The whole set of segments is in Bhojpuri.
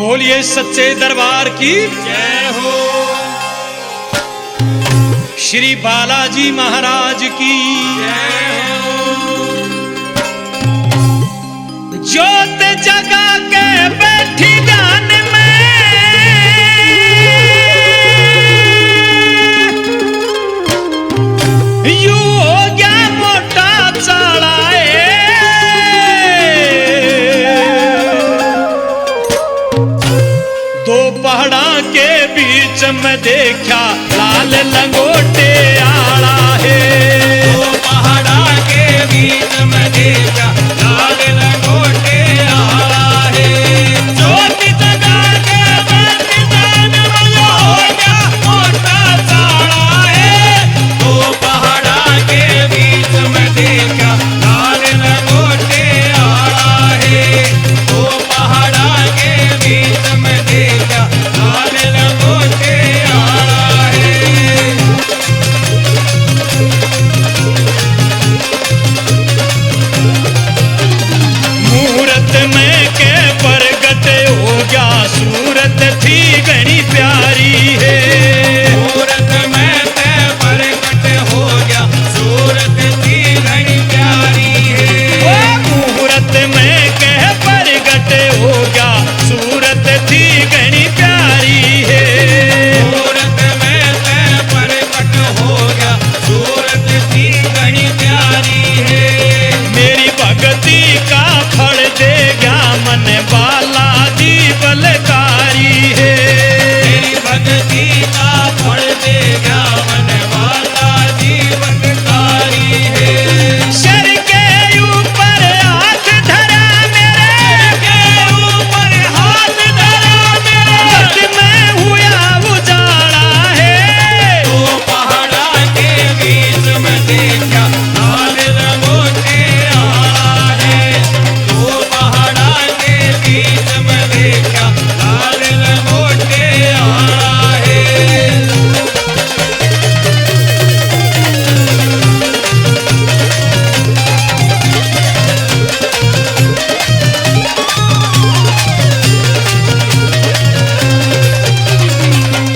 बोलिए सच्चे दरबार की जय हो। श्री बालाजी महाराज की जय हो। ज्योत जगा के बैठी ध्यान में यू हो गया मोटा चालाए दो पहाड़ा के बीच में देखा लाल लंगोटे आला है। दो पहाड़ा के बीच में देखा लाल लंगोटे आला है। ज्योति जगा के बैठी ध्यान में यो हो गया मोटा चाला है। दो पहाड़ा के बीच में देखा लाल लंगोटे आला है। दो पहाड़ा के बीच में देखा लाल लंगोटे आला है। मूरत में के प्रगट हो गया सूरत थी घनी प्यारी है। सूरत में ते प्रकट हो गया सूरत थी घनी प्यारी है। मूरत में के प्रगट हो गया सूरत थी घनी प्यारी है। सूरत में ते प्रकट हो गया सूरत थी घनी प्यारी है। मेरी भक्ति का फल दे गया मन बालाजी बलकारी है। मेरी भक्ति का फल देगा मन वाला जीवनकारी है। सर के ऊपर हाथ धरा मेरे के ऊपर हाथ धरा मेरे मत में हुआ उजाला है। दो पहाड़ा के बीच में देखा लाल लंगोटे आला है। दो पहाड़ा के बीच में देखा लाल लंगोटे आला है।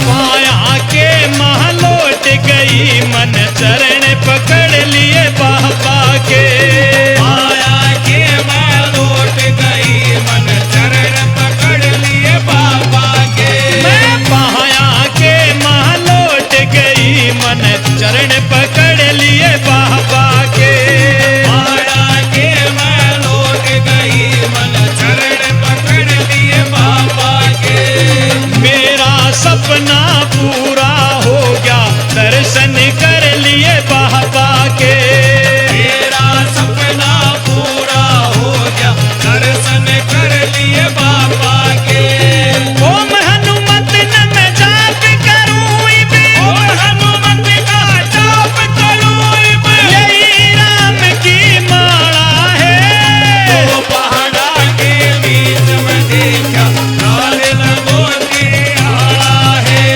माया के महलोट गई मन चरण पकड़ लिए बाबा के। माया के मैं लौट गई मन चरण पकड़ लिए बाबा के। मैं माया के महलोट गई मन चरण पकड़ लिए बाबा के। माया के मैं लौट गई मन चरण पकड़ लिए बाबा के। मेरा सपना पूरा हो गया दर्शन कर लिए बाबा के। मेरा सपना पूरा हो गया दर्शन कर लिए बाबा के। ओम हनुमत न मैं जाप करूं इब ओम हनुमत का जाप करूं इब यही राम की माला है। दो पहाड़ा के बीच में देखा लाल लंगोटे आला है।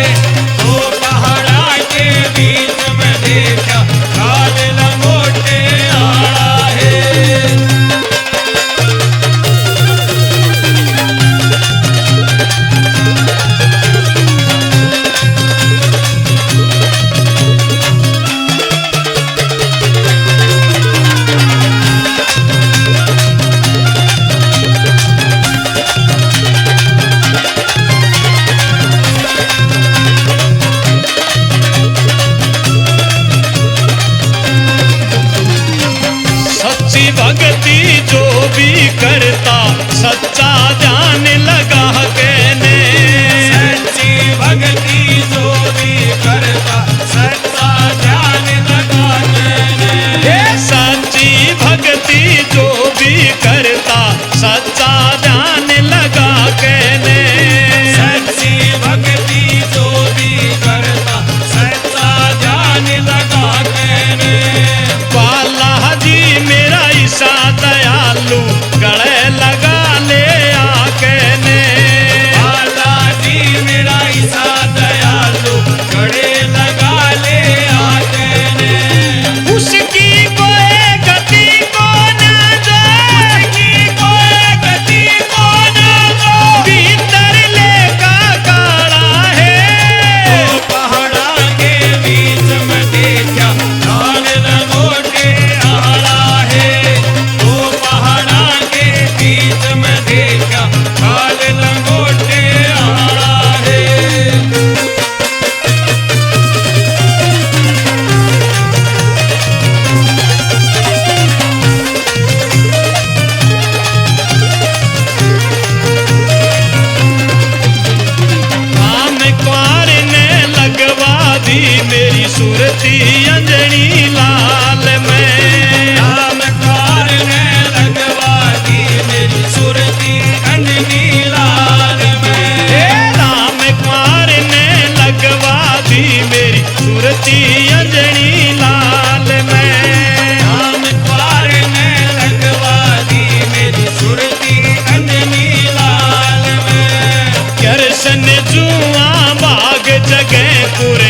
दो पहाड़ा के बीच में देखा लाल लंगोटे आला है। सच्ची भक्ति जो भी करता सच्चा ध्यान लगा के ने। सच्ची भक्ति जो भी करता सच्चा ध्यान लगा के। ये सच्ची भक्ति जो भी करता सच्चा ध्यान लगा के ने। सच्ची भक्ति जो भी करता सच्चा ध्यान लगा के। बालाजी मेरा ईसा दयालु गले लगा ले आके ने। बालाजी मेरा ईसा दयालु गले लगा ले आके ने। उसकी कोई गति को ना जो उसकी कोई गति को न दो। बीत जगह पूरे